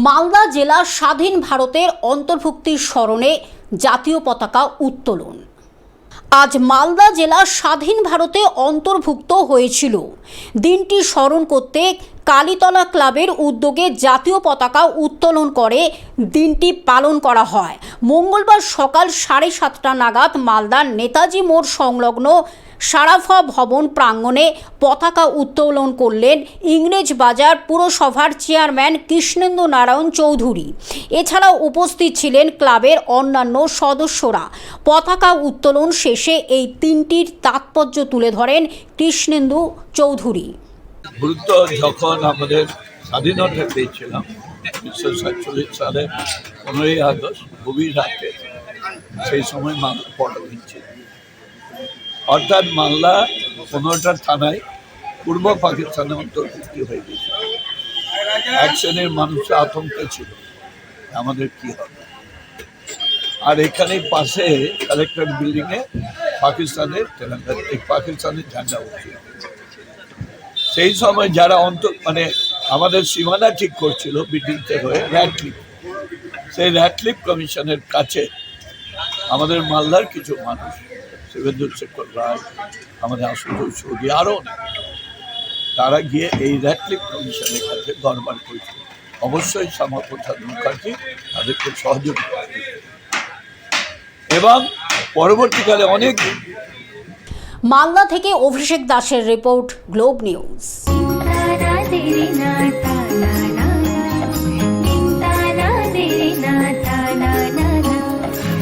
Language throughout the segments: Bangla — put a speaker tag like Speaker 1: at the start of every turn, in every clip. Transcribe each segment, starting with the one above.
Speaker 1: মালদা জেলা স্বাধীন ভারতের অন্তর্ভুক্তির স্মরণে জাতীয় পতাকা উত্তোলন। আজ মালদা জেলা স্বাধীন ভারতে অন্তর্ভুক্ত হয়েছিল। দিনটি স্মরণ করতে কালীতলা ক্লাবের উদ্যোগে জাতীয় পতাকা উত্তোলন করে দিনটি পালন করা হয়। মঙ্গলবার সকাল 7:30 নাগাদ মালদার নেতাজি মোড় সংলগ্ন সারাফা ভবন প্রাঙ্গণে পতাকা উত্তোলন করলেন ইংরেজবাজার পুরসভার চেয়ারম্যান কৃষ্ণেন্দু নারায়ণ চৌধুরী। এছাড়াও উপস্থিত ছিলেন ক্লাবের অন্যান্য সদস্যরা। পতাকা উত্তোলন শেষে এই দিনটির তাৎপর্য তুলে ধরেন কৃষ্ণেন্দু চৌধুরী।
Speaker 2: গুরুত্ব যখন আমাদের স্বাধীনতা পেয়েছিলাম 1947 সালের 15ই আগস্ট গভীর রাতে, সেই সময় মালদা পরাধীন ছিল। অর্থাৎ মালদা 15টা থানায় পূর্ব পাকিস্তানের অন্তর্ভুক্তি হয়ে গেছিল। এক শ্রেণীর মানুষের আতঙ্ক ছিল আমাদের কি হবে। আর এখানে পাশে কালেক্টর বিল্ডিংয়ে পাকিস্তানের ঝান্ডা উঠছে। সেই সময় যারা আমাদের সীমানা ঠিক করছিল ব্রিটিশদের হয়ে র্যাডক্লিফ, সেই র্যাডক্লিফ কমিশনের কাছে আমাদের মালদার কিছু মানুষ, শিবেন্দু শেখর রায়, আমাদের আশুতোষ চৌধুরী, আরও অনেক, তারা গিয়ে এই র্যাডক্লিফ কমিশনের কাছে দরবার করেছিল। অবশ্যই শ্যামাপ্রসাদ মুখার্জি তাদেরকে সহযোগিতা করেছে এবং পরবর্তীকালে অনেক।
Speaker 1: মালদা থেকে অভিষেক দাসের রিপোর্ট, গ্লোব নিউজ।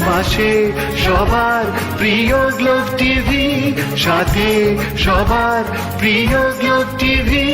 Speaker 3: পাশে সবার প্রিয় গ্লোব টিভি, সাথে সবার প্রিয় গ্লোব টিভি।